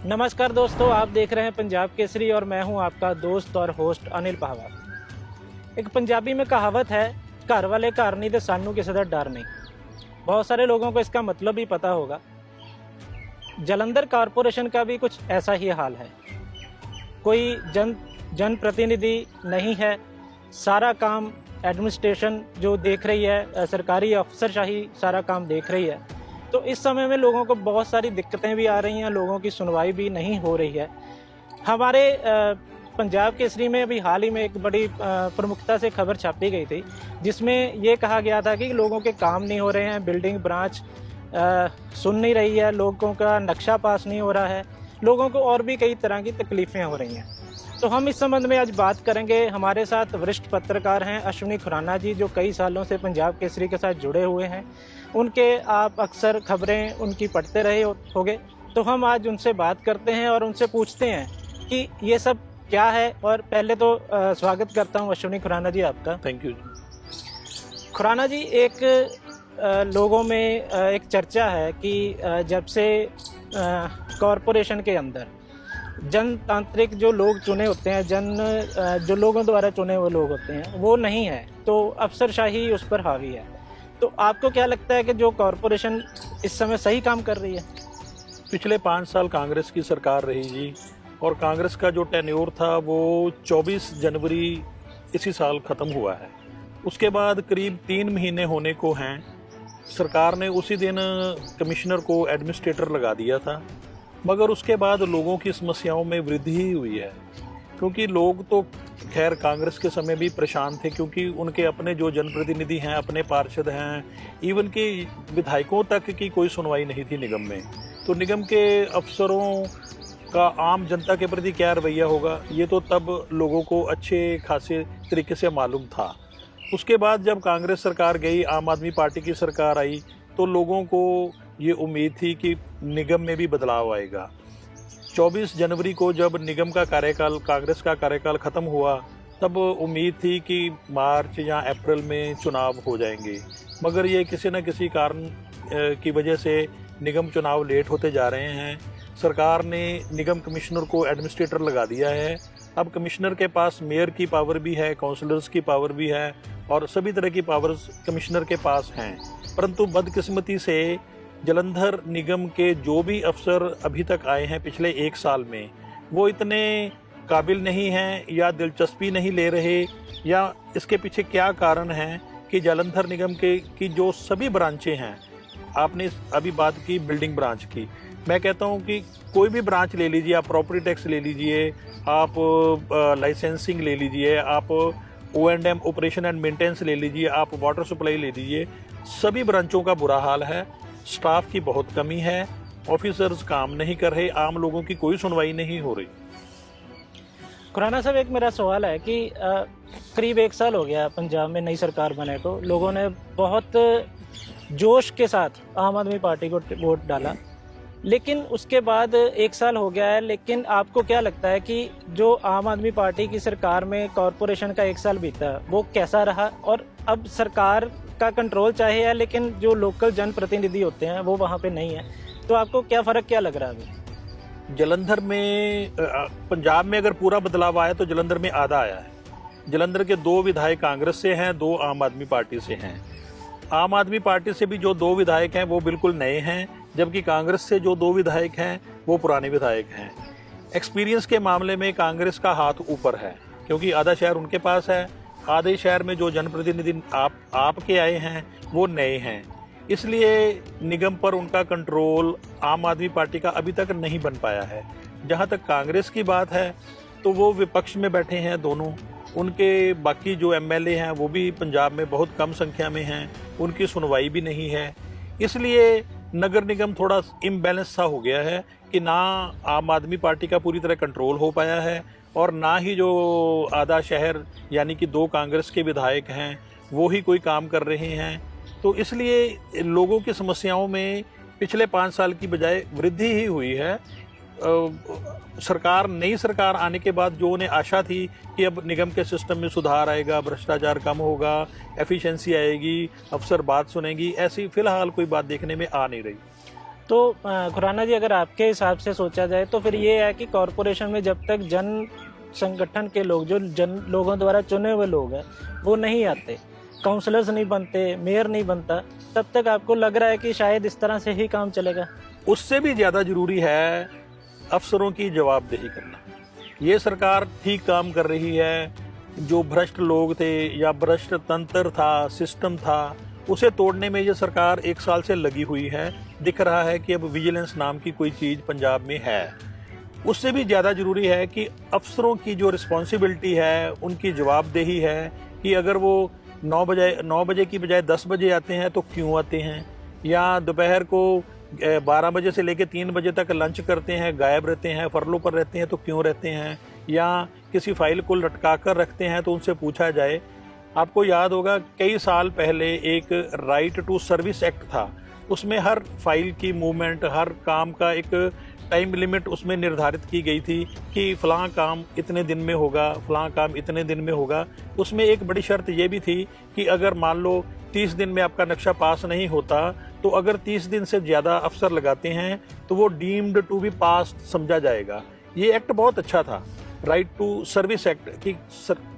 नमस्कार दोस्तों, आप देख रहे हैं पंजाब केसरी और मैं हूं आपका दोस्त और होस्ट अनिल पाहवा। एक पंजाबी में कहावत है, घर वाले घर नहीं तो सानू किसी का डर नहीं। बहुत सारे लोगों को इसका मतलब भी पता होगा। जलंधर कॉरपोरेशन का भी कुछ ऐसा ही हाल है। कोई जनप्रतिनिधि नहीं है, सारा काम एडमिनिस्ट्रेशन जो देख रही है, सरकारी अफसरशाही सारा काम देख रही है। तो इस समय में लोगों को बहुत सारी दिक्कतें भी आ रही हैं, लोगों की सुनवाई भी नहीं हो रही है। हमारे पंजाब केसरी में अभी हाल ही में एक बड़ी प्रमुखता से खबर छापी गई थी, जिसमें ये कहा गया था कि लोगों के काम नहीं हो रहे हैं, बिल्डिंग ब्रांच सुन नहीं रही है, लोगों का नक्शा पास नहीं हो रहा है, लोगों को और भी कई तरह की तकलीफ़ें हो रही हैं। तो हम इस संबंध में आज बात करेंगे। हमारे साथ वरिष्ठ पत्रकार हैं अश्विनी खुराना जी, जो कई सालों से पंजाब केसरी के साथ जुड़े हुए हैं। उनके आप अक्सर खबरें उनकी पढ़ते रहे होंगे, तो हम आज उनसे बात करते हैं और उनसे पूछते हैं कि ये सब क्या है। और पहले तो स्वागत करता हूँ अश्विनी खुराना जी आपका। Thank you. खुराना जी, एक लोगों में एक चर्चा है कि जब से कॉरपोरेशन के अंदर जनतांत्रिक जो लोग चुने होते हैं, जो लोगों द्वारा चुने हुए लोग होते हैं, वो नहीं है, तो अफसरशाही उस पर हावी है। तो आपको क्या लगता है कि जो कॉरपोरेशन इस समय सही काम कर रही है? पिछले 5 साल कांग्रेस की सरकार रही जी, और कांग्रेस का जो टेन्योर था वो 24 जनवरी इसी साल ख़त्म हुआ है। उसके बाद करीब 3 महीने होने को हैं, सरकार ने उसी दिन कमिश्नर को एडमिनिस्ट्रेटर लगा दिया था। मगर उसके बाद लोगों की समस्याओं में वृद्धि ही हुई है, क्योंकि लोग तो खैर कांग्रेस के समय भी परेशान थे, क्योंकि उनके अपने जो जनप्रतिनिधि हैं, अपने पार्षद हैं, इवन कि विधायकों तक की कोई सुनवाई नहीं थी निगम में। तो निगम के अफसरों का आम जनता के प्रति क्या रवैया होगा, ये तो तब लोगों को अच्छे खासे तरीके से मालूम था। उसके बाद जब कांग्रेस सरकार गई, आम आदमी पार्टी की सरकार आई, तो लोगों को ये उम्मीद थी कि निगम में भी बदलाव आएगा। 24 जनवरी को जब निगम का कार्यकाल, कांग्रेस का कार्यकाल ख़त्म हुआ, तब उम्मीद थी कि मार्च या अप्रैल में चुनाव हो जाएंगे। मगर ये किसी न किसी कारण की वजह से निगम चुनाव लेट होते जा रहे हैं। सरकार ने निगम कमिश्नर को एडमिनिस्ट्रेटर लगा दिया है। अब कमिश्नर के पास मेयर की पावर भी है, काउंसलर्स की पावर भी है, और सभी तरह की पावर्स कमिश्नर के पास हैं। परंतु बदकिस्मती से जलंधर निगम के जो भी अफसर अभी तक आए हैं पिछले 1 साल में, वो इतने काबिल नहीं हैं या दिलचस्पी नहीं ले रहे, या इसके पीछे क्या कारण है कि जलंधर निगम की जो सभी ब्रांचें हैं, आपने अभी बात की बिल्डिंग ब्रांच की, मैं कहता हूं कि कोई भी ब्रांच ले लीजिए, आप प्रॉपर्टी टैक्स ले लीजिए, आप लाइसेंसिंग ले लीजिए, आप O&M ऑपरेशन एंड मेंटेनेंस ले लीजिए, आप वाटर सप्लाई ले लीजिए, सभी ब्रांचों का बुरा हाल है। स्टाफ की बहुत कमी है, ऑफिसर्स काम नहीं कर रहे, आम लोगों की कोई सुनवाई नहीं हो रही। खुराना साहब, एक मेरा सवाल है कि करीब 1 साल हो गया पंजाब में नई सरकार बने को, लोगों ने बहुत जोश के साथ आम आदमी पार्टी को वोट डाला, लेकिन उसके बाद 1 साल हो गया है। लेकिन आपको क्या लगता है कि जो आम आदमी पार्टी की सरकार में कॉरपोरेशन का 1 साल बीता, वो कैसा रहा? और अब सरकार का कंट्रोल चाहे है, लेकिन जो लोकल जनप्रतिनिधि होते हैं वो वहाँ पे नहीं है, तो आपको क्या फ़र्क क्या लग रहा है अभी? जलंधर में, पंजाब में अगर पूरा बदलाव आया तो जलंधर में आधा आया है। जलंधर के 2 विधायक कांग्रेस से हैं, 2 आम आदमी पार्टी से हैं। आम आदमी पार्टी से भी जो 2 विधायक हैं वो बिल्कुल नए हैं, जबकि कांग्रेस से जो 2 विधायक हैं वो पुराने विधायक हैं। एक्सपीरियंस के मामले में कांग्रेस का हाथ ऊपर है, क्योंकि आधा शहर उनके पास है, आधे शहर में जो जनप्रतिनिधि आपके आए हैं वो नए हैं। इसलिए निगम पर उनका कंट्रोल आम आदमी पार्टी का अभी तक नहीं बन पाया है। जहां तक कांग्रेस की बात है, तो वो विपक्ष में बैठे हैं दोनों। उनके बाकी जो MLA हैं वो भी पंजाब में बहुत कम संख्या में हैं, उनकी सुनवाई भी नहीं है। इसलिए नगर निगम थोड़ा इम्बैलेंस सा हो गया है कि ना आम आदमी पार्टी का पूरी तरह कंट्रोल हो पाया है, और ना ही जो आधा शहर यानी कि 2 कांग्रेस के विधायक हैं वो ही कोई काम कर रहे हैं। तो इसलिए लोगों की समस्याओं में पिछले 5 साल की बजाय वृद्धि ही हुई है। नई सरकार आने के बाद जो उन्हें आशा थी कि अब निगम के सिस्टम में सुधार आएगा, भ्रष्टाचार कम होगा, एफिशिएंसी आएगी, अफसर बात सुनेंगी, ऐसी फिलहाल कोई बात देखने में आ नहीं रही। तो खुराना जी, अगर आपके हिसाब से सोचा जाए तो फिर ये है कि कॉरपोरेशन में जब तक जन संगठन के लोग, जो लोगों द्वारा चुने हुए लोग हैं, वो नहीं आते, काउंसलर्स नहीं बनते, मेयर नहीं बनता, तब तक आपको लग रहा है कि शायद इस तरह से ही काम चलेगा? उससे भी ज़्यादा ज़रूरी है अफसरों की जवाबदेही करना। ये सरकार ठीक काम कर रही है। जो भ्रष्ट लोग थे या भ्रष्ट तंत्र था, सिस्टम था, उसे तोड़ने में ये सरकार 1 साल से लगी हुई है। दिख रहा है कि अब विजिलेंस नाम की कोई चीज़ पंजाब में है। उससे भी ज़्यादा ज़रूरी है कि अफसरों की जो रिस्पॉन्सिबिलिटी है, उनकी जवाबदेही है कि अगर वो 9 बजे की बजाय 10 बजे आते हैं तो क्यों आते हैं, या दोपहर को 12 बजे से लेकर 3 बजे तक लंच करते हैं, गायब रहते हैं, फरलों पर रहते हैं तो क्यों रहते हैं, या किसी फाइल को लटका कर रखते हैं तो उनसे पूछा जाए। आपको याद होगा कई साल पहले एक राइट टू सर्विस एक्ट था, उसमें हर फाइल की मूवमेंट, हर काम का एक टाइम लिमिट उसमें निर्धारित की गई थी कि फ़लाँ काम इतने दिन में होगा, फ़लाँ काम इतने दिन में होगा। उसमें एक बड़ी शर्त ये भी थी कि अगर मान लो 30 दिन में आपका नक्शा पास नहीं होता, तो अगर 30 दिन से ज़्यादा अफसर लगाते हैं तो वो डीम्ड टू बी पास समझा जाएगा। ये एक्ट बहुत अच्छा था, राइट टू सर्विस एक्ट, कि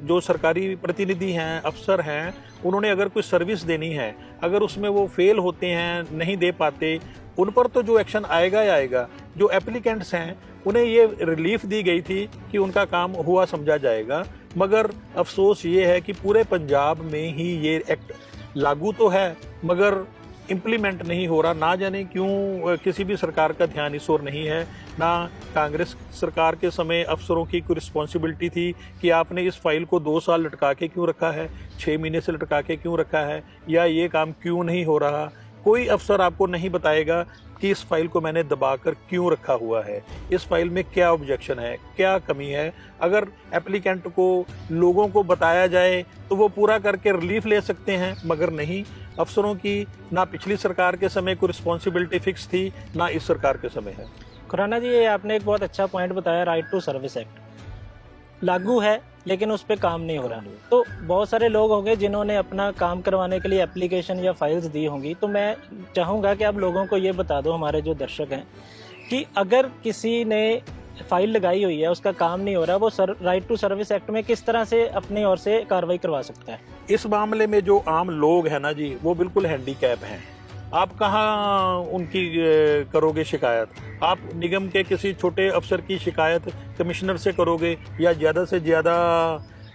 जो सरकारी प्रतिनिधि हैं, अफसर हैं, उन्होंने अगर कोई सर्विस देनी है, अगर उसमें वो फेल होते हैं, नहीं दे पाते, उन पर तो जो एक्शन आएगा ही आएगा। जो एप्लीकेंट्स हैं उन्हें ये रिलीफ दी गई थी कि उनका काम हुआ समझा जाएगा। मगर अफसोस ये है कि पूरे पंजाब में ही ये एक्ट लागू तो है मगर इम्प्लीमेंट नहीं हो रहा। ना जाने क्यों किसी भी सरकार का ध्यान इस ओर नहीं है। ना कांग्रेस सरकार के समय अफसरों की कोई रिस्पॉन्सिबिलिटी थी कि आपने इस फाइल को 2 साल लटका के क्यों रखा है, 6 महीने से लटका के क्यों रखा है, या ये काम क्यों नहीं हो रहा। कोई अफसर आपको नहीं बताएगा कि इस फाइल को मैंने दबाकर क्यों रखा हुआ है, इस फाइल में क्या ऑब्जेक्शन है, क्या कमी है। अगर एप्लीकेंट को, लोगों को बताया जाए तो वो पूरा करके रिलीफ ले सकते हैं, मगर नहीं। अफसरों की ना पिछली सरकार के समय कोई रिस्पॉन्सिबिलिटी फिक्स थी, ना इस सरकार के समय है। खुराना जी, ये आपने एक बहुत अच्छा पॉइंट बताया, राइट टू सर्विस एक्ट लागू है लेकिन उस पर काम नहीं हो रहा। तो बहुत सारे लोग होंगे जिन्होंने अपना काम करवाने के लिए एप्लीकेशन या फाइल्स दी होंगी। तो मैं चाहूँगा कि आप लोगों को ये बता दो, हमारे जो दर्शक हैं, कि अगर किसी ने फाइल लगाई हुई है, उसका काम नहीं हो रहा, वो राइट टू सर्विस एक्ट में किस तरह से अपनी ओर से कार्रवाई करवा सकता है? इस मामले में जो आम लोग हैं ना जी, वो बिल्कुल हैंडीकैप हैं। आप कहाँ उनकी करोगे शिकायत? आप निगम के किसी छोटे अफसर की शिकायत कमिश्नर से करोगे या ज़्यादा से ज़्यादा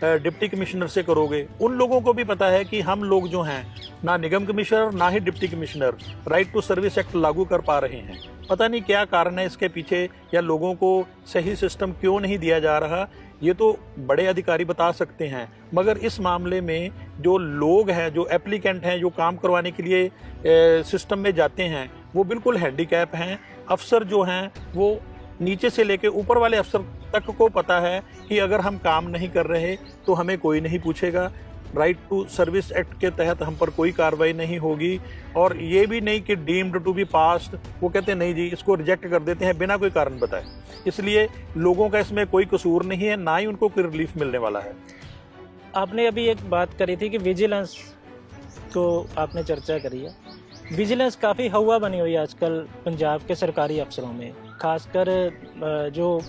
डिप्टी कमिश्नर से करोगे? उन लोगों को भी पता है कि हम लोग जो हैं, ना निगम कमिश्नर ना ही deputy commissioner right to service act लागू कर पा रहे हैं। पता नहीं क्या कारण है इसके पीछे, या लोगों को सही सिस्टम क्यों नहीं दिया जा रहा, ये तो बड़े अधिकारी बता सकते हैं। मगर इस मामले में जो लोग हैं, जो एप्लीकेंट हैं, जो काम करवाने के लिए सिस्टम में जाते हैं, वो बिल्कुल हैंडीकैप हैं। अफसर जो हैं वो नीचे से लेके ऊपर वाले अफसर तक को पता है कि अगर हम काम नहीं कर रहे तो हमें कोई नहीं पूछेगा, राइट टू सर्विस एक्ट के तहत हम पर कोई कार्रवाई नहीं होगी। और ये भी नहीं कि डीम्ड टू बी पास्ड, वो कहते हैं नहीं जी, इसको रिजेक्ट कर देते हैं बिना कोई कारण बताए। इसलिए लोगों का इसमें कोई कसूर नहीं है, ना ही उनको कोई रिलीफ मिलने वाला है। आपने अभी एक बात करी थी कि विजिलेंस को आपने चर्चा करी है। विजिलेंस काफ़ी हवा बनी हुई है आजकल पंजाब के सरकारी अफसरों में, खासकर जो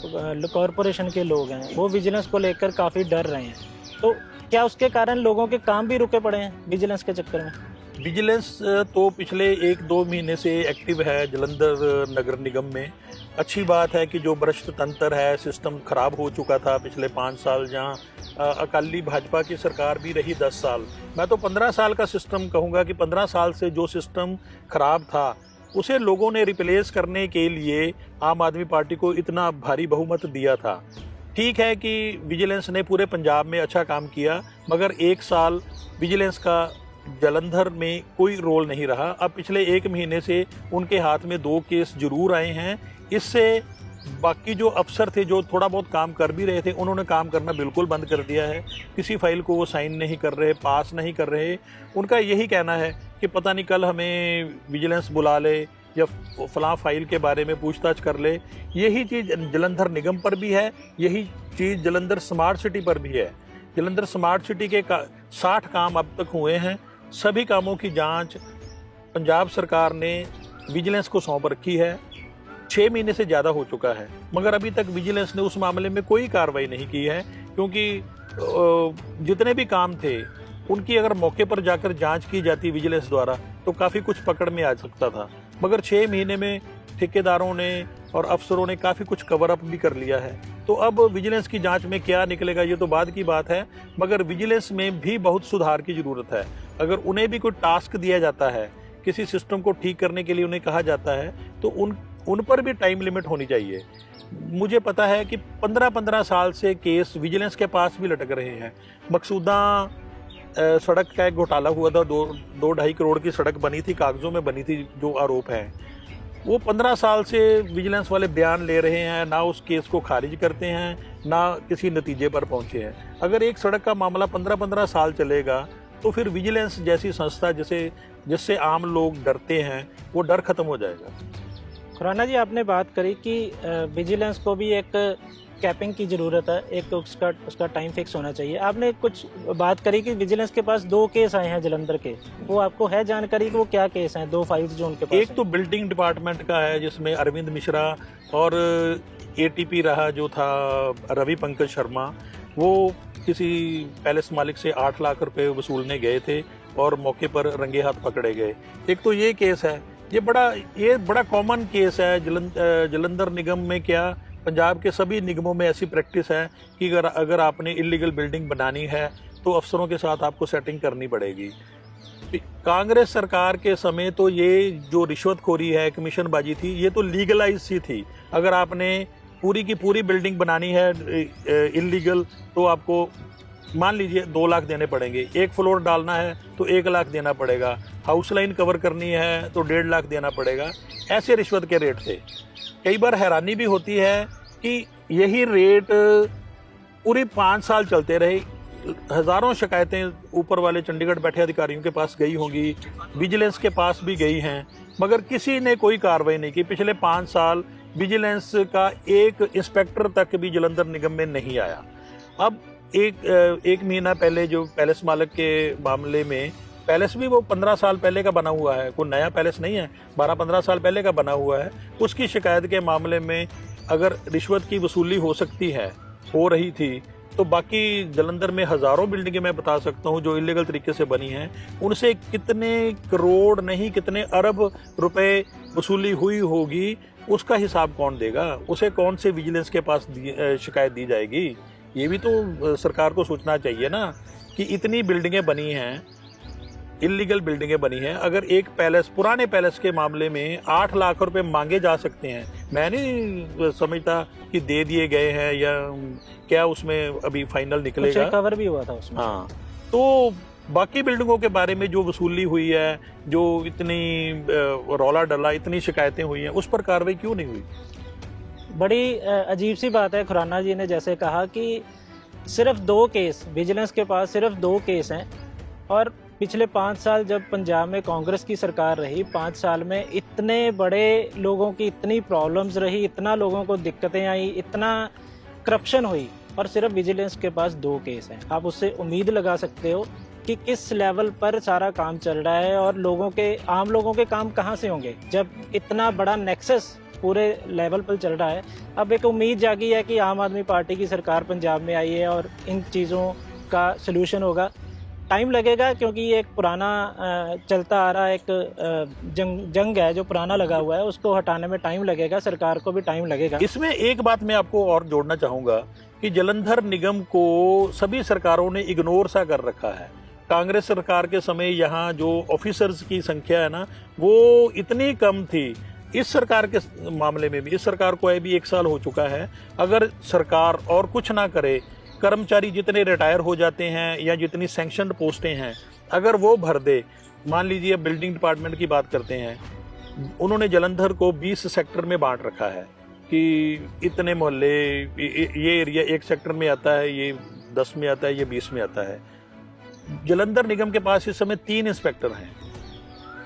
कॉरपोरेशन के लोग हैं वो विजिलेंस को लेकर काफ़ी डर रहे हैं। तो क्या उसके कारण लोगों के काम भी रुके पड़े हैं विजिलेंस के चक्कर में? विजिलेंस तो पिछले 1-2 महीने से एक्टिव है जलंधर नगर निगम में। अच्छी बात है कि जो भ्रष्ट तंत्र है, सिस्टम खराब हो चुका था पिछले 5 साल, जहां अकाली भाजपा की सरकार भी रही 10 साल। मैं तो 15 साल का सिस्टम कहूँगा कि 15 साल से जो सिस्टम खराब था उसे लोगों ने रिप्लेस करने के लिए आम आदमी पार्टी को इतना भारी बहुमत दिया था। ठीक है कि विजिलेंस ने पूरे पंजाब में अच्छा काम किया, मगर 1 साल विजिलेंस का जलंधर में कोई रोल नहीं रहा। अब पिछले 1 महीने से उनके हाथ में 2 केस जरूर आए हैं। इससे बाकी जो अफसर थे, जो थोड़ा बहुत काम कर भी रहे थे, उन्होंने काम करना बिल्कुल बंद कर दिया है। किसी फाइल को वो साइन नहीं कर रहे, पास नहीं कर रहे। उनका यही कहना है कि पता नहीं कल हमें विजिलेंस बुला ले या फलां फाइल के बारे में पूछताछ कर ले। यही चीज़ जलंधर निगम पर भी है, यही चीज़ जलंधर स्मार्ट सिटी पर भी है। जलंधर स्मार्ट सिटी के 60 काम अब तक हुए हैं। सभी कामों की जांच पंजाब सरकार ने विजिलेंस को सौंप रखी है। 6 महीने से ज़्यादा हो चुका है, मगर अभी तक विजिलेंस ने उस मामले में कोई कार्रवाई नहीं की है, क्योंकि जितने भी काम थे उनकी अगर मौके पर जाकर जांच की जाती विजिलेंस द्वारा तो काफ़ी कुछ पकड़ में आ सकता था। मगर 6 महीने में ठेकेदारों ने और अफसरों ने काफ़ी कुछ कवर अप भी कर लिया है। तो अब विजिलेंस की जांच में क्या निकलेगा ये तो बाद की बात है, मगर विजिलेंस में भी बहुत सुधार की ज़रूरत है। अगर उन्हें भी कोई टास्क दिया जाता है, किसी सिस्टम को ठीक करने के लिए उन्हें कहा जाता है, तो उन पर भी टाइम लिमिट होनी चाहिए। मुझे पता है कि 15-15 साल से केस विजिलेंस के पास भी लटक रहे हैं। मकसूदा सड़क का एक घोटाला हुआ था, 2-2.5 करोड़ की सड़क बनी थी, कागजों में बनी थी, जो आरोप है वो 15 साल से विजिलेंस वाले बयान ले रहे हैं, ना उस केस को खारिज करते हैं, ना किसी नतीजे पर पहुंचे हैं। अगर एक सड़क का मामला 15-15 साल चलेगा तो फिर विजिलेंस जैसी संस्था जिससे आम लोग डरते हैं वो डर खत्म हो जाएगा। खुराना जी, आपने बात करी कि विजिलेंस को भी एक कैपिंग की ज़रूरत है, एक उसका टाइम फिक्स होना चाहिए। आपने कुछ बात करी कि विजिलेंस के पास 2 केस आए हैं जलंधर के, वो आपको है जानकारी कि वो क्या केस हैं, 2 फाइल्स जो उनके पास एक तो बिल्डिंग डिपार्टमेंट का है जिसमें अरविंद मिश्रा और एटीपी रहा जो था रवि पंकज शर्मा, वो किसी पैलेस मालिक से 8 लाख रुपए वसूलने गए थे और मौके पर रंगे हाथ पकड़े गए। एक तो ये केस है, ये बड़ा कॉमन केस है जलंधर निगम में, क्या पंजाब के सभी निगमों में ऐसी प्रैक्टिस है कि अगर आपने इलीगल बिल्डिंग बनानी है तो अफसरों के साथ आपको सेटिंग करनी पड़ेगी। कांग्रेस सरकार के समय तो ये जो रिश्वतखोरी है, कमीशनबाजी थी, ये तो लीगलाइज सी थी। अगर आपने पूरी की पूरी बिल्डिंग बनानी है इलीगल तो आपको मान लीजिए 2 लाख देने पड़ेंगे, 1 फ्लोर डालना है तो 1 लाख देना पड़ेगा, हाउस लाइन कवर करनी है तो 1.5 लाख देना पड़ेगा। ऐसे रिश्वत के रेट थे। कई बार हैरानी भी होती है कि यही रेट पूरी 5 साल चलते रहे। हज़ारों शिकायतें ऊपर वाले चंडीगढ़ बैठे अधिकारियों के पास गई होंगी, विजिलेंस के पास भी गई हैं, मगर किसी ने कोई कार्रवाई नहीं की। पिछले 5 साल विजिलेंस का एक इंस्पेक्टर तक भी जलंधर निगम में नहीं आया। अब एक महीना पहले जो पैलेस मालिक के मामले में, पैलेस भी वो 15 साल पहले का बना हुआ है, कोई नया पैलेस नहीं है, 12-15 साल पहले का बना हुआ है। उसकी शिकायत के मामले में अगर रिश्वत की वसूली हो सकती है, हो रही थी, तो बाकी जलंधर में हज़ारों बिल्डिंगें मैं बता सकता हूं जो इलीगल तरीके से बनी हैं, उनसे कितने करोड़ नहीं कितने अरब रुपए वसूली हुई होगी, उसका हिसाब कौन देगा? उसे कौन से विजिलेंस के पास शिकायत दी जाएगी? ये भी तो सरकार को सोचना चाहिए ना कि इतनी बिल्डिंगें बनी हैं, इलीगल बिल्डिंगें बनी हैं। अगर एक पैलेस, पुराने पैलेस के मामले में 8 लाख रुपए मांगे जा सकते हैं, मैं नहीं समझता कि दे दिए गए हैं या क्या उसमें अभी फाइनल निकलेगा। कवर भी हुआ था उसमें। हाँ, तो बाकी बिल्डिंगों के बारे में जो वसूली हुई है, जो इतनी रौला डला, इतनी शिकायतें हुई हैं, उस पर कार्रवाई क्यों नहीं हुई? बड़ी अजीब सी बात है। खुराना जी ने जैसे कहा कि सिर्फ 2 केस, विजिलेंस के पास सिर्फ 2 केस हैं, और पिछले 5 साल जब पंजाब में कांग्रेस की सरकार रही, 5 साल में इतने बड़े लोगों की इतनी प्रॉब्लम्स रही, इतना लोगों को दिक्कतें आई, इतना करप्शन हुई, और सिर्फ विजिलेंस के पास 2 केस हैं। आप उससे उम्मीद लगा सकते हो कि किस लेवल पर सारा काम चल रहा है, और आम लोगों के काम कहाँ से होंगे जब इतना बड़ा नेक्सस पूरे लेवल पर चल रहा है। अब एक उम्मीद जागी है कि आम आदमी पार्टी की सरकार पंजाब में आई है और इन चीज़ों का सलूशन होगा। टाइम लगेगा क्योंकि ये एक पुराना चलता आ रहा एक जंग है जो पुराना लगा हुआ है, उसको हटाने में टाइम लगेगा, सरकार को भी टाइम लगेगा। इसमें एक बात मैं आपको और जोड़ना चाहूँगा कि जलंधर निगम को सभी सरकारों ने इग्नोर सा कर रखा है। कांग्रेस सरकार के समय यहाँ जो ऑफिसर्स की संख्या है ना, वो इतनी कम थी। इस सरकार के मामले में भी, इस सरकार को अभी 1 साल हो चुका है, अगर सरकार और कुछ ना करे, कर्मचारी जितने रिटायर हो जाते हैं या जितनी सैंक्शनड पोस्टें हैं अगर वो भर दे, मान लीजिए बिल्डिंग डिपार्टमेंट की बात करते हैं, उन्होंने जलंधर को 20 सेक्टर में बांट रखा है कि इतने मोहल्ले, ये एरिया 1 सेक्टर में आता है, ये 10 में आता है, ये 20 में आता है। जलंधर निगम के पास इस समय 3 इंस्पेक्टर हैं।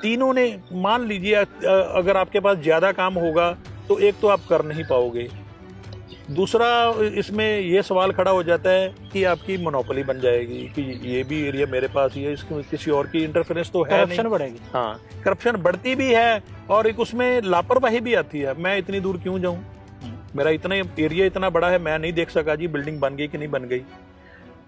तीनों ने, मान लीजिए अगर आपके पास ज़्यादा काम होगा तो एक तो आप कर नहीं पाओगे, दूसरा इसमें यह सवाल खड़ा हो जाता है कि आपकी मोनोपोली बन जाएगी कि ये भी एरिया मेरे पास ही है, इसमें किसी और की इंटरफेरेंस तो है नहीं। करप्शन बढ़ेगी। हाँ, करप्शन बढ़ती भी है और एक उसमें लापरवाही भी आती है। मैं इतनी दूर क्यों जाऊं, मेरा इतना एरिया इतना बड़ा है, मैं नहीं देख सका जी बिल्डिंग बन गई कि नहीं बन गई।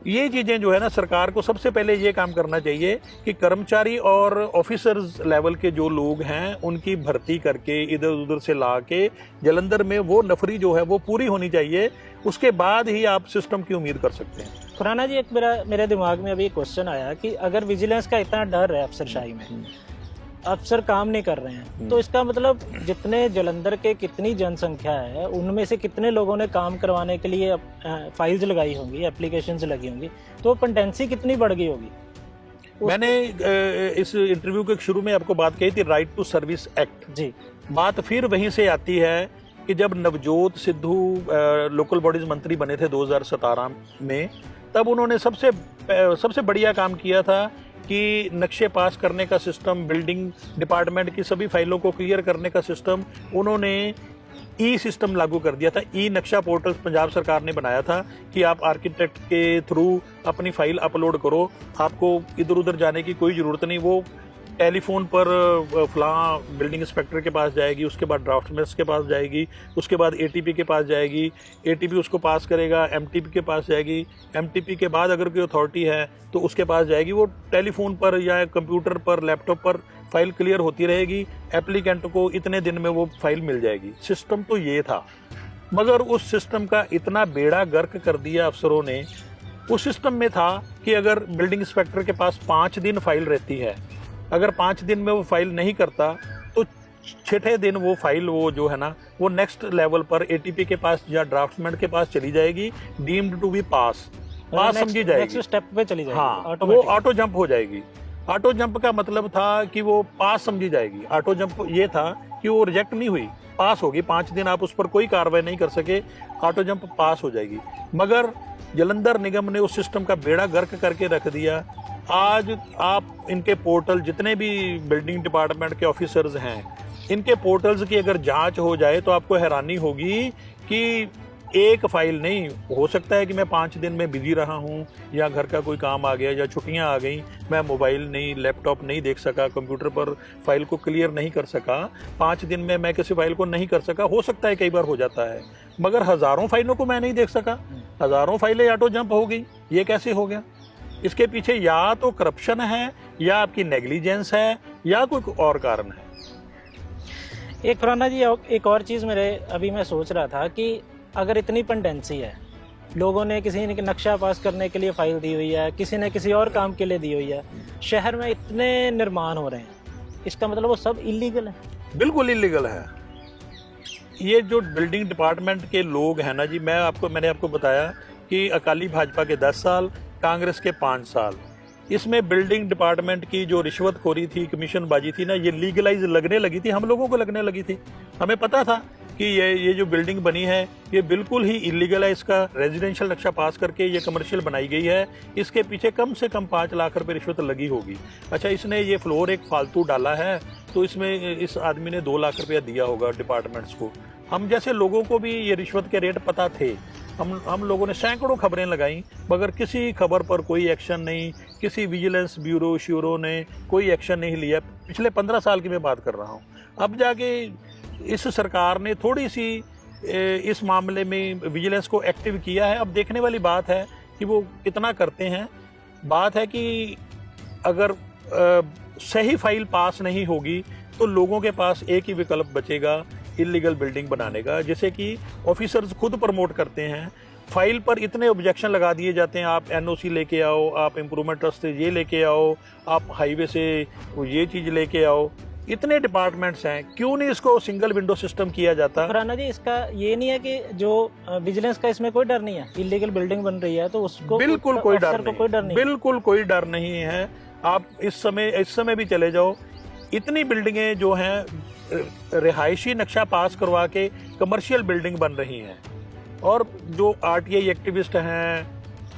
ये चीजें जो है ना, सरकार को सबसे पहले ये काम करना चाहिए कि कर्मचारी और ऑफिसर्स लेवल के जो लोग हैं उनकी भर्ती करके इधर उधर से ला के जालंधर में वो नफरी जो है वो पूरी होनी चाहिए। उसके बाद ही आप सिस्टम की उम्मीद कर सकते हैं। खुराना जी, एक मेरे दिमाग में अभी क्वेश्चन आया कि अगर विजिलेंस का इतना डर है अफसरशाही में, अफसर काम नहीं कर रहे हैं, तो इसका मतलब जितने जालंधर के कितनी जनसंख्या है उनमें से कितने लोगों ने काम करवाने के लिए फाइल्स लगाई होंगी, एप्लीकेशंस लगी होंगी, तो पेंडेंसी कितनी बढ़ गई होगी। मैंने इस इंटरव्यू के शुरू में आपको बात कही थी राइट टू सर्विस एक्ट जी। बात फिर वहीं से आती है कि जब नवजोत सिद्धू लोकल बॉडीज मंत्री बने थे 2017 में, तब उन्होंने सबसे बढ़िया काम किया था कि नक्शे पास करने का सिस्टम, बिल्डिंग डिपार्टमेंट की सभी फाइलों को क्लियर करने का सिस्टम, उन्होंने ई सिस्टम लागू कर दिया था। ई नक्शा पोर्टल पंजाब सरकार ने बनाया था कि आप आर्किटेक्ट के थ्रू अपनी फाइल अपलोड करो, आपको इधर उधर जाने की कोई ज़रूरत नहीं। वो टेलीफोन पर फलां बिल्डिंग इंस्पेक्टर के पास जाएगी, उसके बाद ड्राफ्टमैन के पास जाएगी, उसके बाद एटीपी के पास जाएगी, एटीपी उसको पास करेगा, एमटीपी के पास जाएगी, एमटीपी के बाद अगर कोई अथॉरिटी है तो उसके पास जाएगी। वो टेलीफोन पर या कंप्यूटर पर, लैपटॉप पर फाइल क्लियर होती रहेगी, एप्लीकेंट को इतने दिन में वो फाइल मिल जाएगी। सिस्टम तो ये था, मगर उस सिस्टम का इतना बेड़ा गर्क कर दिया अफसरों ने। उस सिस्टम में था कि अगर बिल्डिंग इंस्पेक्टर के पास 5 दिन फाइल रहती है, अगर 5 दिन में वो फाइल नहीं करता तो 6ठे दिन वो फाइल वो जो है ना वो नेक्स्ट लेवल पर एटीपी के पास या ड्राफ्टमैन के पास चली जाएगी, डीम्ड टू बी पास समझी जाएगी, नेक्स्ट स्टेप पे चली जाएगी। हाँ, वो ऑटो जंप हो जाएगी। ऑटो जंप का मतलब था कि वो पास समझी जाएगी। ऑटो जंप ये था कि वो रिजेक्ट नहीं हुई, पास होगी। 5 दिन आप उस पर कोई कार्रवाई नहीं कर सके, ऑटो जंप पास हो जाएगी। मगर जालंधर निगम ने उस सिस्टम का बेड़ा गर्क करके रख दिया। आज आप इनके पोर्टल, जितने भी बिल्डिंग डिपार्टमेंट के ऑफिसर्स हैं, इनके पोर्टल्स की अगर जांच हो जाए तो आपको हैरानी होगी कि एक फाइल नहीं, हो सकता है कि मैं 5 दिन में बिजी रहा हूं, या घर का कोई काम आ गया, या छुट्टियां आ गई, मैं मोबाइल नहीं, लैपटॉप नहीं देख सका, कंप्यूटर पर फाइल को क्लियर नहीं कर सका, 5 दिन में मैं किसी फाइल को नहीं कर सका। हो सकता है, कई बार हो जाता है, मगर हजारों फाइलों को मैं नहीं देख सका, हजारों फाइलें ऑटो जंप हो गई। ये कैसे हो गया? इसके पीछे या तो करप्शन है, या आपकी नेग्लिजेंस है, या कोई और कारण है। एक खुराना जी, एक और चीज़ अभी मैं सोच रहा था कि अगर इतनी पेंडेंसी है, लोगों ने किसी ने नक्शा पास करने के लिए फाइल दी हुई है, किसी ने किसी और काम के लिए दी हुई है, शहर में इतने निर्माण हो रहे हैं, इसका मतलब वो सब इलीगल है? बिल्कुल इलीगल है। ये जो बिल्डिंग डिपार्टमेंट के लोग हैं ना जी, मैंने आपको बताया कि अकाली भाजपा के 10 साल, कांग्रेस के 5 साल, इसमें बिल्डिंग डिपार्टमेंट की जो रिश्वतखोरी थी, कमीशनबाजी थी ना, ये लीगलाइज लगने लगी थी, हम लोगों को लगने लगी थी। हमें पता था कि ये जो बिल्डिंग बनी है ये बिल्कुल ही इलीगल है, इसका रेजिडेंशियल नक्शा पास करके ये कमर्शियल बनाई गई है, इसके पीछे कम से कम 5 लाख रुपए रिश्वत लगी होगी। अच्छा, इसने ये फ्लोर एक फालतू डाला है तो इसमें इस आदमी ने 2 लाख रुपया दिया होगा डिपार्टमेंट्स को। हम जैसे लोगों को भी ये रिश्वत के रेट पता थे। हम लोगों ने सैकड़ों खबरें लगाई, मगर किसी खबर पर कोई एक्शन नहीं, किसी विजिलेंस ब्यूरो ने कोई एक्शन नहीं लिया। पिछले 15 साल की मैं बात कर रहा हूँ। अब जाके इस सरकार ने थोड़ी सी इस मामले में विजिलेंस को एक्टिव किया है। अब देखने वाली बात है कि वो कितना करते हैं। बात है कि अगर सही फाइल पास नहीं होगी तो लोगों के पास एक ही विकल्प बचेगा इलीगल बिल्डिंग बनाने का, जैसे कि ऑफिसर्स खुद प्रमोट करते हैं। फाइल पर इतने ऑब्जेक्शन लगा दिए जाते हैं, आप एनओसी लेके आओ, आप इम्प्रूवमेंट ट्रस्ट से ये लेके आओ, आप हाईवे से ये चीज़ लेके आओ। इतने डिपार्टमेंट्स हैं, क्यों नहीं इसको सिंगल विंडो सिस्टम किया जाता? फरहाना जी, इसका ये नहीं है कि जो विजिलेंस का इसमें कोई डर नहीं है, इलीगल बिल्डिंग बन रही है तो उसको बिल्कुल कोई डर नहीं, बिल्कुल कोई डर नहीं है। आप इस समय भी चले जाओ, इतनी बिल्डिंगें जो हैं रिहायशी नक्शा पास करवा के कमर्शियल बिल्डिंग बन रही हैं। और जो आरटीआई एक्टिविस्ट हैं,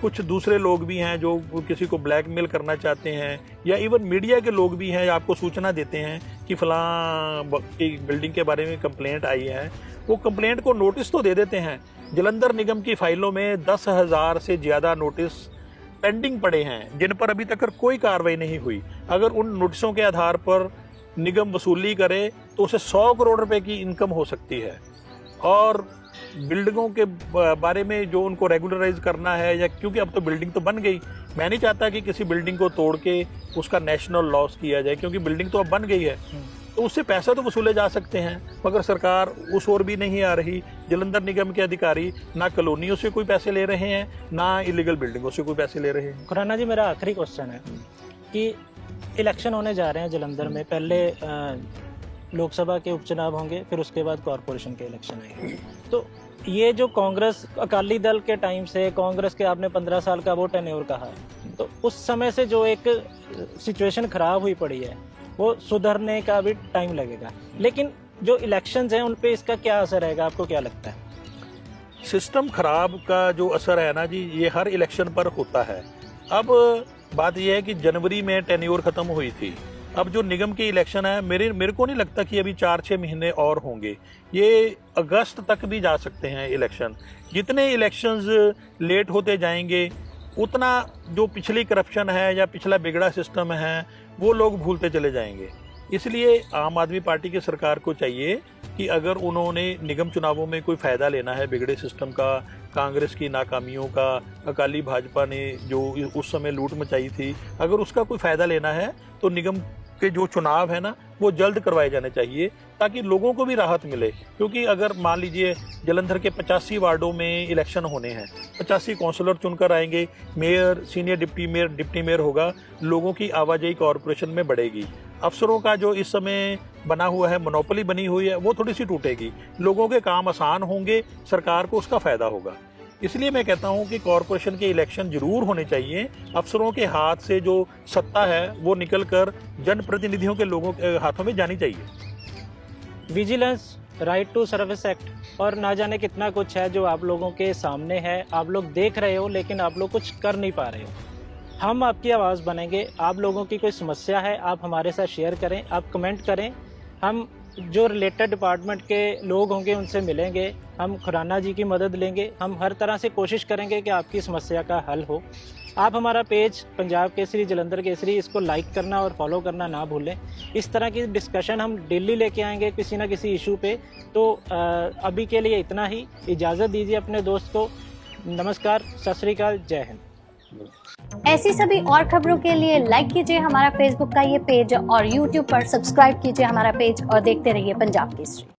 कुछ दूसरे लोग भी हैं जो किसी को ब्लैकमेल करना चाहते हैं, या इवन मीडिया के लोग भी हैं, आपको सूचना देते हैं कि फलां की बिल्डिंग के बारे में कंप्लेंट आई है। वो कंप्लेंट को नोटिस तो दे देते हैं। जालंधर निगम की फाइलों में 10,000 से ज़्यादा नोटिस पेंडिंग पड़े हैं, जिन पर अभी तक कोई कार्रवाई नहीं हुई। अगर उन नोटिसों के आधार पर निगम वसूली करे तो उसे 100 करोड़ रुपए की इनकम हो सकती है। और बिल्डिंगों के बारे में जो उनको रेगुलराइज करना है, या क्योंकि अब तो बिल्डिंग तो बन गई, मैं नहीं चाहता कि किसी बिल्डिंग को तोड़ के उसका नेशनल लॉस किया जाए, क्योंकि बिल्डिंग तो अब बन गई है, तो उससे पैसा तो वसूले जा सकते हैं, मगर सरकार उस ओर भी नहीं आ रही। जलंधर निगम के अधिकारी ना कॉलोनियों से कोई पैसे ले रहे हैं, ना इलीगल बिल्डिंगों से कोई पैसे ले रहे हैं। खुराना जी, मेरा आखिरी क्वेश्चन है कि इलेक्शन होने जा रहे हैं जलंधर में, पहले लोकसभा के उपचुनाव होंगे, फिर उसके बाद कॉरपोरेशन के इलेक्शन आएंगे। तो ये जो कांग्रेस अकाली दल के टाइम से, कांग्रेस के आपने 15 साल का वो टेन्योर कहा है, तो उस समय से जो एक सिचुएशन खराब हुई पड़ी है वो सुधरने का भी टाइम लगेगा, लेकिन जो इलेक्शंस हैं उन पे इसका क्या असर रहेगा, आपको क्या लगता है? सिस्टम खराब का जो असर है ना जी, ये हर इलेक्शन पर होता है। अब बात यह है कि जनवरी में टेन्योर खत्म हुई थी, अब जो निगम के इलेक्शन है, मेरे को नहीं लगता कि अभी 4-6 महीने और होंगे, ये अगस्त तक भी जा सकते हैं इलेक्शन। जितने इलेक्शंस लेट होते जाएंगे उतना जो पिछली करप्शन है या पिछला बिगड़ा सिस्टम है वो लोग भूलते चले जाएंगे। इसलिए आम आदमी पार्टी की सरकार को चाहिए कि अगर उन्होंने निगम चुनावों में कोई फ़ायदा लेना है बिगड़े सिस्टम का, कांग्रेस की नाकामियों का, अकाली भाजपा ने जो उस समय लूट मचाई थी, अगर उसका कोई फ़ायदा लेना है तो निगम के जो चुनाव है ना वो जल्द करवाए जाने चाहिए, ताकि लोगों को भी राहत मिले। क्योंकि अगर मान लीजिए जलंधर के 85 वार्डों में इलेक्शन होने हैं, 85 काउंसलर चुनकर आएंगे, मेयर, सीनियर डिप्टी मेयर होगा, लोगों की आवाजाही कॉरपोरेशन में बढ़ेगी, अफसरों का जो इस समय बना हुआ है, मोनोपोली बनी हुई है, वो थोड़ी सी टूटेगी, लोगों के काम आसान होंगे, सरकार को उसका फायदा होगा। इसलिए मैं कहता हूं कि कॉरपोरेशन के इलेक्शन जरूर होने चाहिए। अफसरों के हाथ से जो सत्ता है वो निकलकर जनप्रतिनिधियों के लोगों के हाथों में जानी चाहिए। Vigilance, right to service act और ना जाने कितना कुछ है जो आप लोगों के सामने है, आप लोग देख रहे हो लेकिन आप लोग कुछ कर नहीं पा रहे हो। हम आपकी आवाज़ बनेंगे। आप लोगों की कोई समस्या है आप हमारे साथ शेयर करें, आप कमेंट करें, हम जो रिलेटेड डिपार्टमेंट के लोग होंगे उनसे मिलेंगे, हम खुराना जी की मदद लेंगे, हम हर तरह से कोशिश करेंगे कि आपकी समस्या का हल हो। आप हमारा पेज पंजाब केसरी, जलंधर केसरी, इसको लाइक करना और फॉलो करना ना भूलें। इस तरह की डिस्कशन हम डेली लेके आएंगे किसी ना किसी इशू पे। तो अभी के लिए इतना ही, इजाज़त दीजिए अपने दोस्त को। नमस्कार, सत श्री अकाल, जय हिंद। ऐसी सभी और खबरों के लिए लाइक कीजिए हमारा फेसबुक का ये पेज और यूट्यूब पर सब्सक्राइब कीजिए हमारा पेज और देखते रहिए पंजाब केसरी।